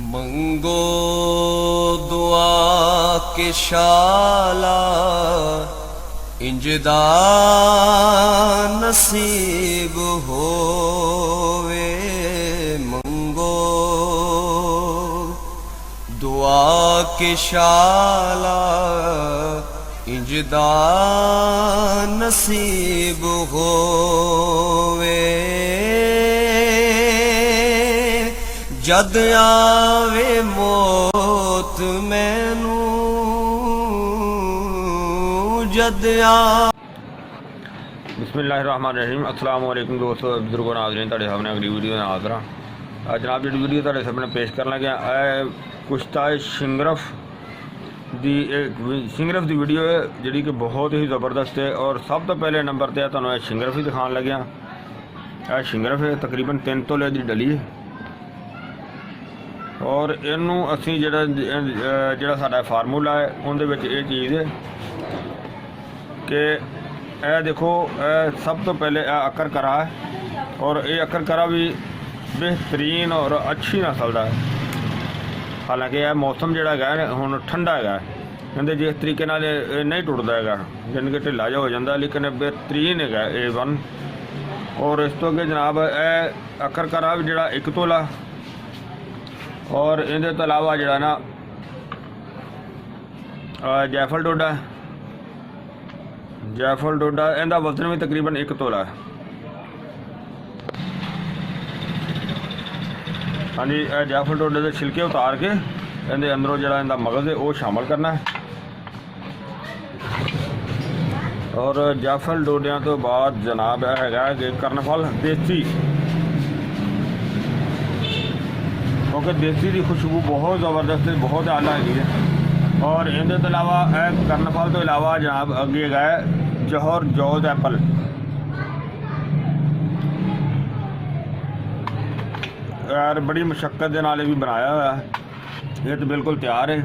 मंगो दुआ के शाला इंजदा नसीब होवे। मंगो दुआ के शाला इंजदा नसीब होवे। जद आवे मौत मैनू जद आ। बिस्मिल्लाहिर्रहमानिर्रहीम। अस्सलाम वालेकुम दोस्तों, बुजुर्गों, नाज़रीन, तुहाडे सामने अगली वीडियो में हाज़िर हाँ। जनाब जी वीडियो तुहाडे सामने पेश कर लगे कुश्ता शिंगरफ दी वीडियो है जी कि बहुत ही ज़बरदस्त है। और सब तो पहले नंबर पर तुहानूं शिंगरफ ही दिखाने लगे। शिंगरफ है तकरीबन 3 तोले की डली है। और इनू असी जिहड़ा साडा फार्मूला है उहदे ये चीज़ है कि यह देखो सब तो पहले अकर करा है। और ये अकर करा भी बेहतरीन और अच्छी नस्ल का है। हालांकि यह मौसम जोड़ा है हुण ठंडा है, कहते जिस तरीके नाल नहीं टुटदा है, यानी कि ढिला जा हो जाता, लेकिन बेहतरीन है A1। और इस तो अगे जनाब यह अकर करा भी जोड़ा 1 तोला। और इहदे तो इलावा जोड़ा ना जैफल डोडा इहदा वजन भी तकरीबन 1 तोला है। हाँ जी, जैफल डोडे के छिलके उतार के इहदे अंदरों जोड़ा इहदा मगज़ है वो शामिल करना है। और जैफल डोडिया तो बाद जनाब है कि कर्नफल देसी, क्योंकि देसी की खुशबू बहुत ज़बरदस्त है, बहुत आला है। और इहदे तो इलावा कर्नफल तो इलावा जनाब अगे है जौहर जौज एप्पल। यार बड़ी मुशक्कत के नाल भी बनाया हुआ है, ये तो बिल्कुल तैयार है।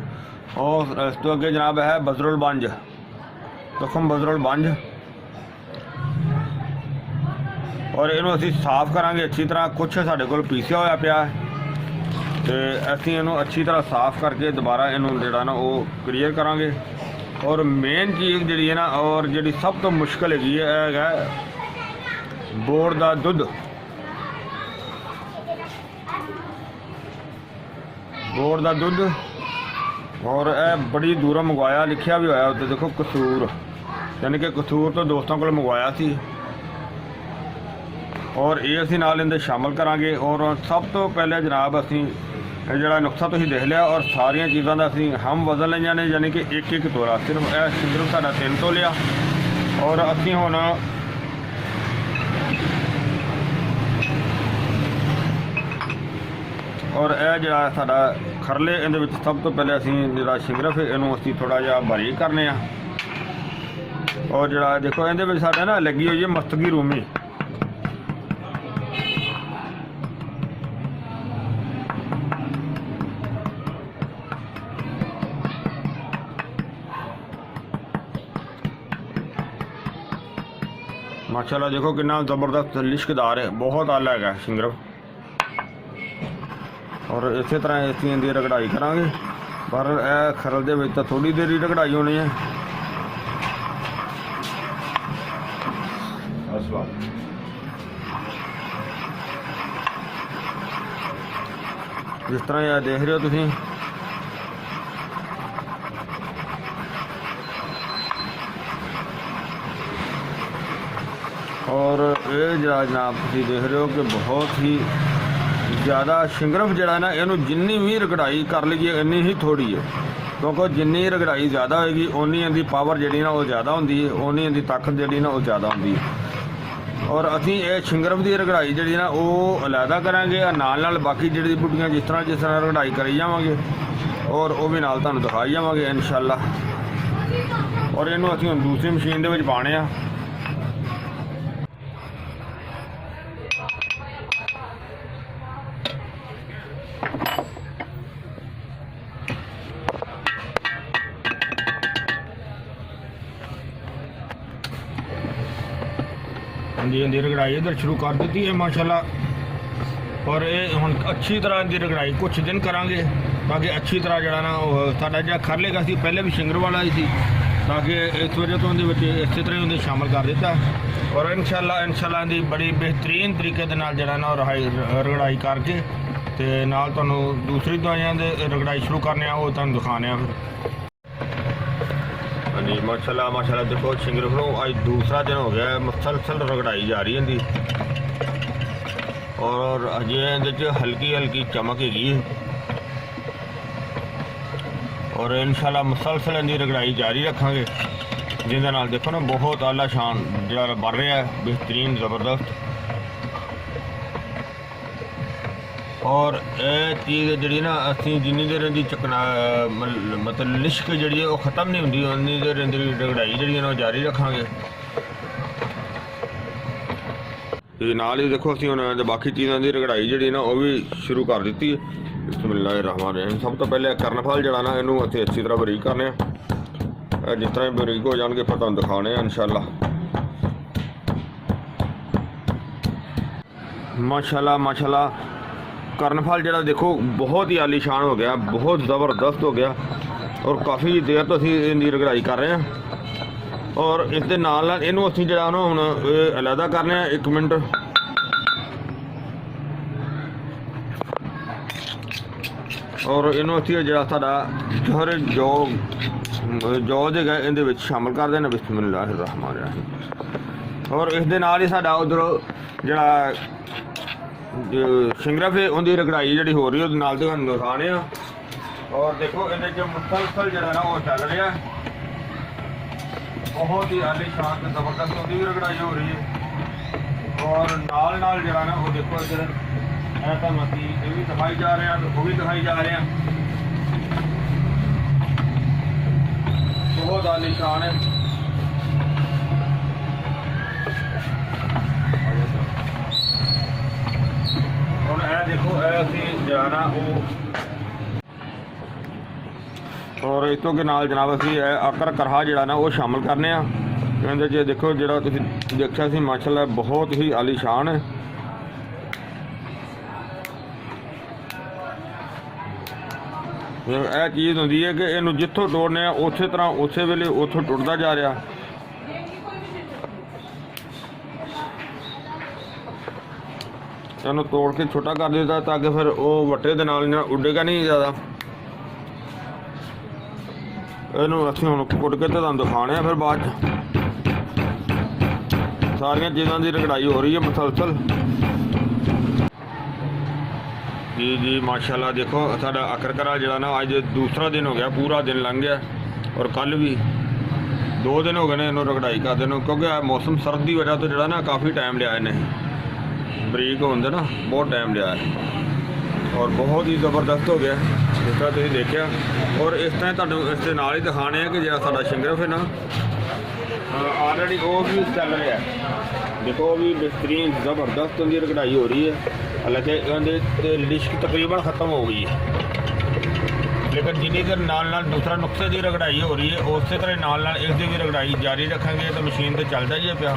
और इस तो अगे जनाब है बजरुल बंज, तुखम बजरुल बंज। और इनू असी साफ करांगे अच्छी तरह। कुछ साढ़े कोल पीसिया होया पिया है, तो असी इनू अच्छी तरह साफ करके दोबारा इनू जोड़ा ना वो क्लीयर करांगे। और मेन चीज़ जी है ना, और जी सब तो मुश्किल है बोर का दुध। बोर का दुध। और यह बड़ी दूरों मंगवाया, लिखा भी होया उत्ते देखो कसूर, यानी कि कसूर तो दोस्तों को मंगवाया सी। और ये असी नाल इहदे शामिल करांगे। और सब तो पहले जनाब असी जोड़ा नुस्खा तुसीं देख लिया, और सारिया चीज़ों का असी हम वजन लिया ने, यानी कि 1-1 तोला। सिर्फ सिर्फ साडा 3 तोलिया। और असी हुण और यह जोड़ा साडा खरले इहदे विच सब तो पहले असी जोड़ा शिंगरफ है इनू असी थोड़ा जिहा बारीक करने आ। और जोड़ा देखो इहदे विच साडा ना लगी हुई है मस्तगी रूमी। माशाल्लाह देखो कितना ज़बरदस्त लिश्कदार है, बहुत आला है शिंगरफ। और इस तरह असीं इहदी रगड़ाई करांगे, पर खरल दे विच थोड़ी देर ही रगड़ाई होनी है। जिस तरह यह देख रहे हो तुसीं, और ये जनाब तुसीं देख रहे हो कि बहुत ही ज़्यादा शिंगरफ जोड़ा ना, इनू जिन्नी भी रगड़ाई कर लीजिए इन्नी ही थोड़ी है। क्योंकि जिन्नी रगड़ाई ज़्यादा होगी उन्नी इहदी पावर जी ना वो ज़्यादा होंदी है, उन्नी इहदी ताकत जी ना वो ज़्यादा होंदी है। और असीं ये शिंगरफ की रगड़ाई जी ना वो अलहदा करांगे, नाल बाकी जड़ी बूटियां जिस तरह रगड़ाई करी जावांगे और वो भी नाल तुहानूं दिखाई जावांगे इंशाअल्लाह। और इनू असीं हुण दूसरी मशीन दे विच पाने आ। हाँ जी, रगड़ाई इधर शुरू कर दी है माशाल्लाह। और ये हुण अच्छी तरह इनकी रगड़ाई कुछ दिन करांगे ताकि अच्छी तरह जरा ना साडा जिहड़ा खरलेगा सी पहले भी शिंगर वाला ही सी ताकि इस वजह तो उहदे विच इसी तरह उन्हें शामिल कर दिता और इंशाअल्लाह इहदी बड़ी बेहतरीन तरीके दे नाल जरा ना रगड़ाई करके ते नाल तुहानूं दूसरी दवाइयां दे रगड़ाई शुरू करने आ वो तुहानूं दिखाने आ फिर। हाँ जी माशाल्लाह माशाल्लाह देखो शिंगर को आज दूसरा दिन हो गया है मुसलसल रगड़ाई जा रही है और अजे ये हल्की हल्की चमक हैगी और इंशाल्लाह मुसलसल इनकी रगड़ाई जारी रखांगे जिंदे नाल देखो ना बहुत आला शान जो बन रहा है बेहतरीन ज़बरदस्त। और ये चीज़ जी ना असी जिनी देर इनकी चकना मतलब लिश्क जी है वो ख़त्म नहीं होंगी उन्नी देर इनकी रगड़ाई जी ना जारी रखांगे। ते नाल ही देखो असी हुण बाकी चीज़ों की रगड़ाई जी ना वो भी शुरू कर दी है। बिस्मिल्लाहिर्रहमानिर्रहीम। सब तो पहले कर्नफल जड़ा ना इनू असीं अच्छी तरह बरीक करने जिस तरह बरीक हो जाएंगे फिर तुहानूं दिखाने इंशाअल्लाह। माशाल्लाह माशाल्लाह कर्नफल जड़ा देखो बहुत ही आलीशान हो गया बहुत ज़बरदस्त हो गया और काफ़ी देर तो असीं इनकी रगड़ाई कर रहे हैं और इस दे नाल इनू असीं जड़ा ना हुण अलहदा करने 1 मिनट। और इनू असीं जड़ा साडा सारे जौ जगह इहदे विच शामिल कर देना। बिस्मिल्लाहिर्रहमानिर्रहीम। और इस दे नाल ही साडा उधर जड़ा शिंगरफ है उनकी रगड़ाई जी हो रही है नाल तुहानूं दिखाने आ। और देखो इहदे मुसलसल जड़ा ना वो चल रहा है बहुत ही आलीशान ते ज़बरदस्त उनकी भी रगड़ाई हो रही है और नाल नाल जड़ा ना वो देखो इधर ऐसा मसी ये भी दिखाई जा रहे हैं वो भी दिखाई जा रहे हैं बहुत आलीशान है। और देखो असी जाना वो और इस तो के नाल जनाब असी आकर करहा जड़ा ना वो शामिल करने इहदे देखो जरा तुसीं देखिया सी माशाअल्लाह बहुत ही आलीशान है। यह चीज़ होंदी है कि इनू जिथों तोड़ने उस तरह उस वेले उथों टुटदा जा रहा। इन्हू तोड़ के छोटा कर देता ताकि फिर वो वट्टे दे नाल उडेगा नहीं ज़्यादा। इनू असीं हुण कुट के तुहानूं दिखाने फिर बाद सारिया चीज़ों की रगड़ाई हो रही है मुसलसल। जी जी माशाल्लाह देखो साडा अकरकरा जड़ा ना अज दूसरा दिन हो गया पूरा दिन लंघ गया और कल भी 2 दिन हो गए ने इन्हूं रगड़ाई करदे नूं क्योंकि मौसम सर्द की वजह तो जड़ा ना काफ़ी टाइम लिया इन्हें बरीक होंदे ना बहुत टाइम लिया है और बहुत ही ज़बरदस्त हो गया जिस तरह तुसीं देखिया। और इस तरह तुहानूं इस दे नाल ही दिखाने कि जिहड़ा साडा शिंगरफ है ना ऑलरेडी वो भी चल रहा है देखो वो भी बेहतरीन ज़बरदस्त उनकी रगड़ाई हो रही है। हालांकि लिश्क तकरीबन ख़त्म हो गई है लेकिन जिन्नी देर नाल नाल दूसरा नुस्खे की रगड़ाई हो रही है उस तरह नाल नाल इसकी भी रगड़ाई जारी रखेंगे तो मशीन तो चलता ही है पिया।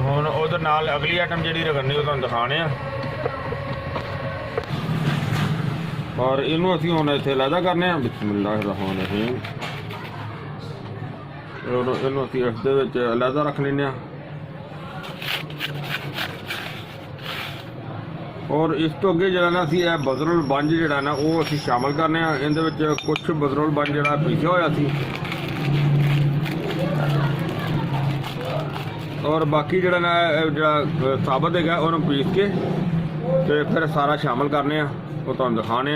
हुण उधर नाल अगली आइटम जी रगड़नी वो तुहानूं दिखाने और इनू असीं हुण इत्थे अलहदा करने बिस्मिल्लाहिर्रहमानिर्रहीम। इनू असीं इस दे विच अलहदा रख लैंदे और इस तो अगे जरा ना असीं बजरुल बंज जड़ा ना वो असीं शामिल करने इहदे विच कुछ बजरुल बंज जड़ा पीसिया होया सी और बाकी जड़ा ना जड़ा साबत है उन्होंने पीस के तो फिर सारा शामिल करने वो तुहानूं दिखाने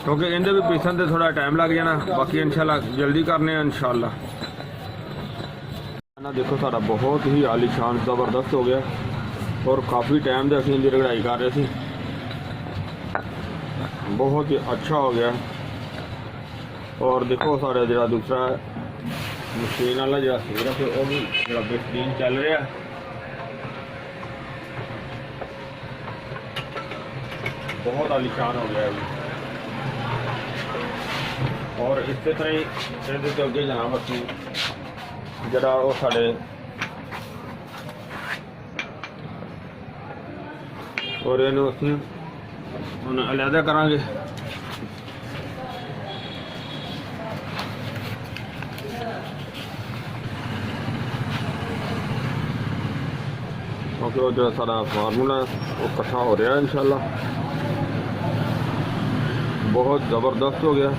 क्योंकि इहदे भी पीसन ते थोड़ा टाइम लग जाना बाकी इंशाल्लाह जल्दी करने इंशाल्लाह। देखो साडा बहुत ही आलीशान ज़बरदस्त हो गया और काफ़ी टाइम से असीं इनकी रगड़ाई कर रहे थे बहुत ही अच्छा हो गया। और देखो साढ़ा जो दूसरा मशीन वाला जो सिगरफ है वह भी जो बेहतरीन चल रहा है। बहुत आलीशान हो गया है और इस तरह ही इहदे ते अगे जनाब असीं जरा वो साढ़े और इन्हू असीं हुण अलहदा करांगे। क्योंकि वो जो सारा फार्मूला वो इकट्ठा हो रहा है इंशाल्लाह, बहुत ज़बरदस्त हो गया।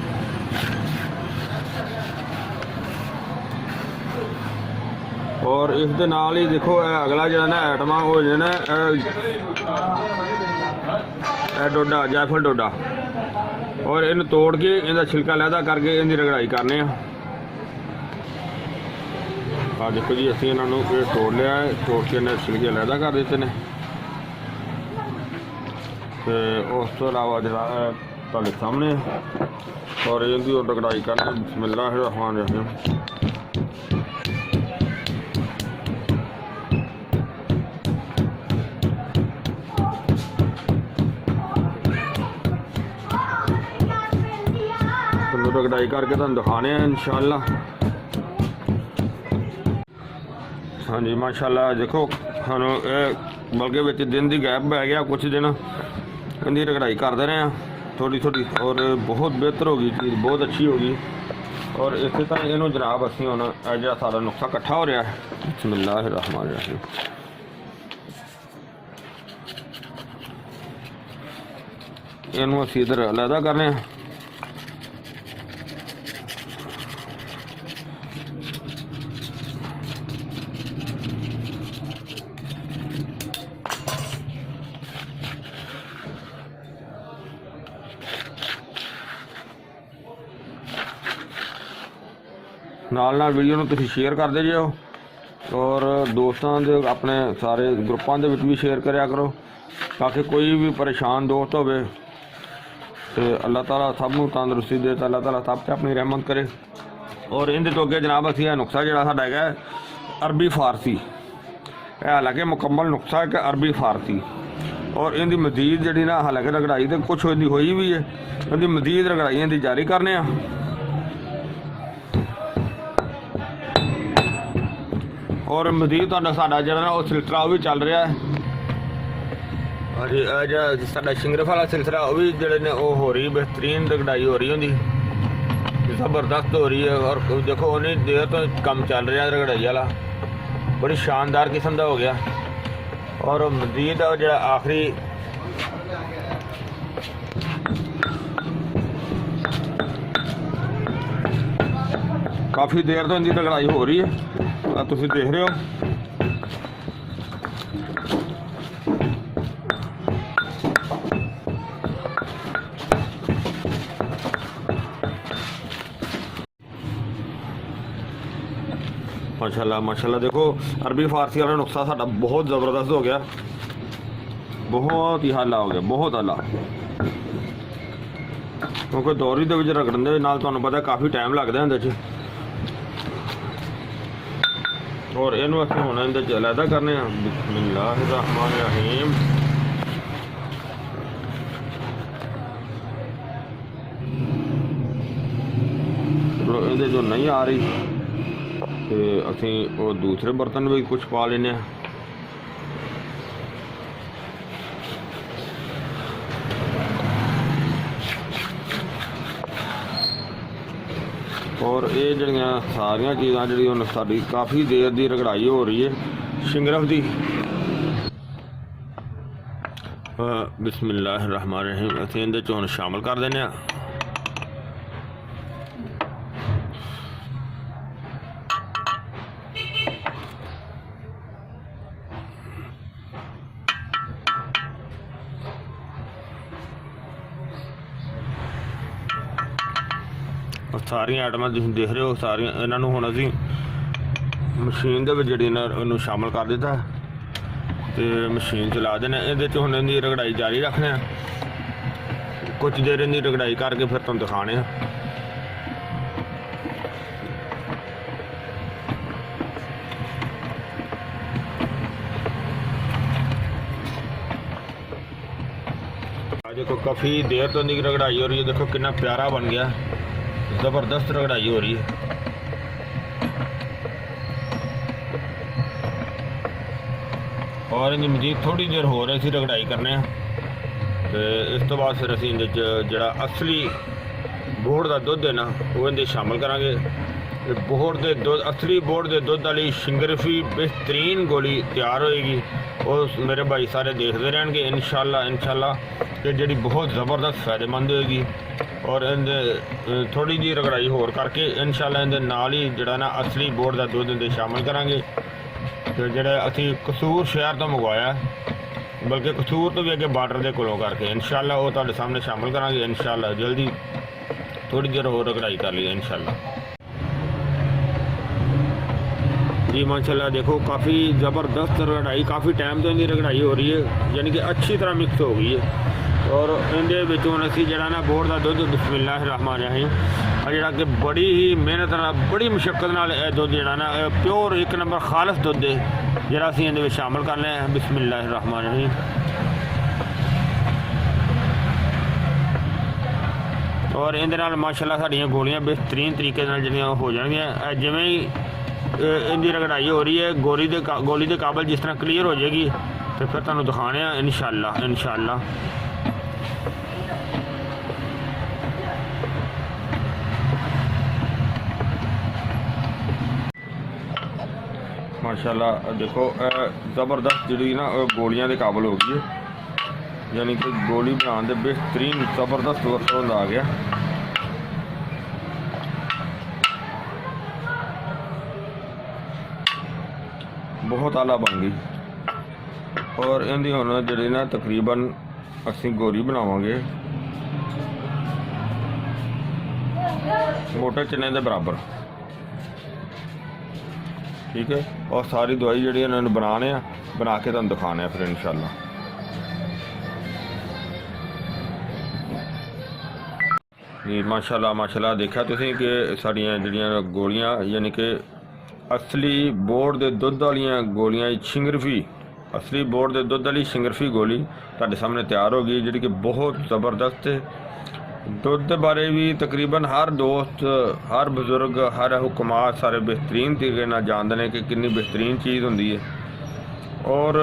और इस दे नाल ही देखो अगला जो ना आइटम हो जाना डोडा, जायफल डोडा, और इन तोड़ के इनका छिलका लहदा करके इनकी रगड़ाई करने। आ देखो जी असीं इन्हों तोड़ लिया है, तोड़ के इन्हें छिलके लहदा कर दिते ने। तो उस तो अलावा जो तुहाडे सामने और इनकी रगड़ाई करनी। बिस्मिल्लाहिर्रहमानिर्रहीम। रगड़ाई करके तुहानूं दिखाने हैं इंशाअल्लाह। हाँ जी माशाअल्लाह देखो सानूं बल्कि विच दिन की गैप पै गया, कुछ दिन इनकी रगड़ाई करते रहे हैं थोड़ी थोड़ी, और बहुत बेहतर होगी चीज़, बहुत अच्छी होगी। और इस तरह इनू जनाब असीं हुण जो सारा नुस्खा इकट्ठा हो रहा है। बिस्मिल्लाहिर्रहमानिर्रहीम। इनू असीं इधर अलहदा करने हैं। नाल वीडियो नूं तुसीं शेयर करते जाओ, और दोस्तों के अपने सारे ग्रुपों के भी शेयर कराया करो, ताकि कोई भी परेशान दोस्त हो तो अल्लाह ताला सब नूं तंदुरुस्ती दे, तो अल्लाह ताला सब ते अपनी रहमत करे। और इहदे तो अगे जनाब असीं नुस्खा जिहड़ा साडा है अरबी फारसी, हालांकि मुकम्मल नुस्खा है कि अरबी फारसी। और इनकी मजीद जी ना हालांकि रगड़ाई तो कुछ इनकी हुई भी है, इनकी मजीद रगड़ाई इनकी जारी करने। और मजीद तुहाडा साडा जिहड़ा ना वो सिलसिला वो भी चल रहा है। हाँ जी जो साडा शिंगरफ वाला सिलसिला वो भी जिहड़े ने वो हो रही, बेहतरीन रगड़ाई हो रही होंदी, ज़बरदस्त हो रही है। और देखो उन्नी देर तो कम चल रहा है रगड़ाई वाला, बड़ी शानदार किस्म का हो गया। और मजीद जो आखिरी काफ़ी देर तो इनकी रगड़ाई हो रही है, तुम देख रहे हो। माशाल्लाह माशाल्लाह देखो अरबी फारसी वाला नुस्खा साडा बहुत ज़बरदस्त हो गया, बहुत ही हाला हो गया, बहुत हाला। क्योंकि दौरी के रगड़न के नाल तुहानूं पता काफ़ी टाइम लगता है इहदे। और इनू असीं हुण इहदे च अलहदा करने। बिस्मिल्लाहिर्रहमानिर्रहीम। चलो इहदे जो नहीं आ रही तो असीं वो दूसरे बर्तन भी कुछ पा लेने। और ये जड़ियाँ सारिया चीज़ां जी साड़ी काफ़ी देर की रगड़ाई हो रही है शिंगरफ की। बिस्मिल्लाहिर्रहमानिर्रहीम असीं इहदे च हुण शामिल कर देने। सारिया आइटमां तुसीं देख रहे हो, सारिया इन्हों हुण असीं मशीन दे विच जिहड़ी इन्हूं शामिल कर दिता तो मशीन चला देने। इहदे च हुण इहदी रगड़ाई जारी रखने, कुछ देर इहदी रगड़ाई करके फिर तुहानूं दिखाने। देखो काफ़ी देर तो इनकी रगड़ाई हो रही है, देखो कितना प्यारा बन गया, ज़बरदस्त रगड़ाई हो रही है। और इनकी मजीद थोड़ी देर हो रही सी रगड़ाई करने तो इस तो बाद फिर असीं इहदे च जिहड़ा असली बोड़ का दुध है ना वो इहदे शामिल करांगे। बोड़ के दुध असली बोड़ के दुध वाली शिंगरफी बेहतरीन गोली तैयार होएगी और मेरे भाई सारे देखते रहेंगे इंशाल्लाह कि जी बहुत ज़बरदस्त फ़ायदेमंद होएगी। और इहदे थोड़ी जी रगड़ाई होर करके इंशाल्लाह इहदे नाल ही जिहड़ा ना असली बोड़ का दुध इहदे शामिल करांगे। तो जिहड़ा असीं कसूर शहर तो मंगवाया बल्कि कसूर तो भी अगे बार्डर के कोलों करके इंशाल्लाह वो तुहाडे सामने शामिल करांगे। इंशाल्लाह जल्दी थोड़ी देर होर रगड़ाई कर ली इंशाल्लाह जी। माशाल्लाह देखो काफ़ी ज़बरदस्त रगड़ाई काफ़ी टाइम तो इनकी रगड़ाई हो रही है यानी कि अच्छी तरह मिक्स हो गई है। और इनके विचों असीं जिहड़ा ना बोड़ का दुध बिस्मिल्लाहिर्रहमानिर्रहीम जिहड़ा कि बड़ी ही मेहनत नाल बड़ी मुशक्कत नाल दुध जिहड़ा ना प्योर एक नंबर खालस दुध है जिहड़ा असीं इहदे विच शामिल करना है। बिस्मिल्लाहिर्रहमानिर्रहीम और इहदे नाल माशाल्लाह साडियां गोलियां बेहतरीन तरीके नाल जिहड़ियां हो जाणगियां। जिवें ही इनकी रगड़ाई हो रही है गोली के काबल जिस तरह क्लीयर हो जाएगी तो फिर तुहानूं दिखाने इंशाल्लाह। माशाल्लाह देखो ज़बरदस्त जी ना गोलियां के काबल हो गई है यानी कि गोली बनाने के बेहतरीन ज़बरदस्त वक्त आ गया। बहुत आला बन गई और इनकी हुण जिहड़ी ना तकरीबन असीं गोली बनावांगे मोटे चने के बराबर, ठीक है। और सारी दवाई जिहड़ी इन्होंने बनाने बना के तुहानूं दिखाने फिर इंशाल्लाह। जी माशाल्लाह देखा तुसीं कि साड़ियां जिहड़ियां गोलियां यानी कि असली बोड़ के दुध वालियां गोलियां शिंगरफी असली बोड़ के दुध वाली शिंगरफी गोली तुहाडे सामने तैयार हो गई जिहड़ी कि बहुत ज़बरदस्त है। दुध बारे भी तकरीबन हर दोस्त हर बजुर्ग हर हुकमात सारे बेहतरीन तरीके नाल जानते हैं कि कितनी बेहतरीन चीज़ होंदी है। और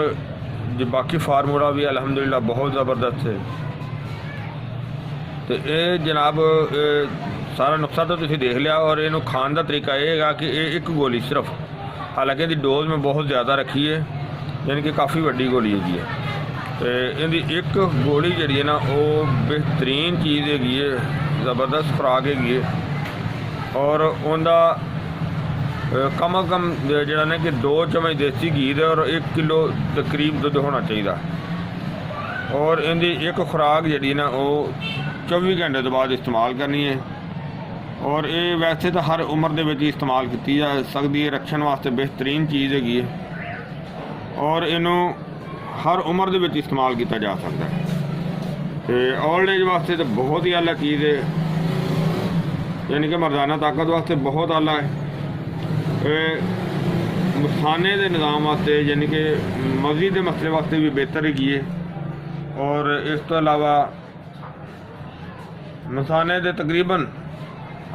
जो बाकी फार्मूला भी अल्हम्दुलिल्लाह बहुत ज़बरदस्त है। तो ये जनाब सारा नुस्खा तो तुसीं देख लिया और इनू खाने का तरीका यह है कि एक गोली सिर्फ, हालांकि इसकी डोज में बहुत ज़्यादा रखी है यानी कि काफ़ी वड्डी गोली हैगी है। तो इनकी एक गोली जी है ना वो बेहतरीन चीज़ हैगी है, ज़बरदस्त खुराक हैगी है। और उनका कम अज़ कम जोड़ा ना कि 2 चम्मच देसी घी दे और 1 किलो तकरीब दुध होना चाहिए। और इनकी एक खुराक जी ना वो 24 घंटे तो बाद इस्तेमाल करनी है। और ये वैसे तो हर उम्र के इस्तेमाल की जा सकती है, रक्षण वास्ते बेहतरीन चीज़ हैगी है और इनू हर उम्र के इस्तेमाल किया जा सकता है। तो ओल्ड एज वास्ते तो बहुत ही आला चीज़ है यानी कि मर्दाना ताकत वास्ते बहुत आला है। मसाने के निज़ाम वास्ते यानी कि मज़ी के मसले वास्ते भी बेहतर हैगी है। और इस तो अलावा मसाने के तकरीबन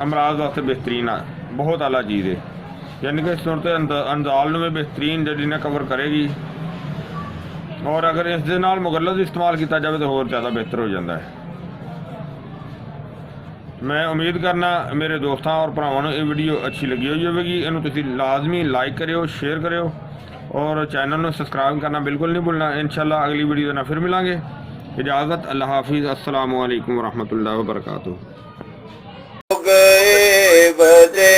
अमराज वास्ते बेहतरीन बहुत आला चीज़ है यानी कि सूरत अंजाल में बेहतरीन जी ना कवर करेगी। और अगर इस दे नाल मुगल्लज़ इस्तेमाल किया जाए तो होर ज़्यादा बेहतर हो जाता है। मैं उम्मीद करना मेरे दोस्तों और भरावां नूं ये वीडियो अच्छी लगी हुई होगी। इन्हूं तुसीं लाजमी लाइक करियो, शेयर करियो और चैनल में सब्सक्राइब करना बिल्कुल नहीं भूलना। इंशाल्लाह अगली वीडियो ना फिर मिलांगे। इजाज़त, अल्लाह हाफिज़, अस्सलामु अलैकुम वरहमतुल्लाहि वबरकातुहू। गए बजे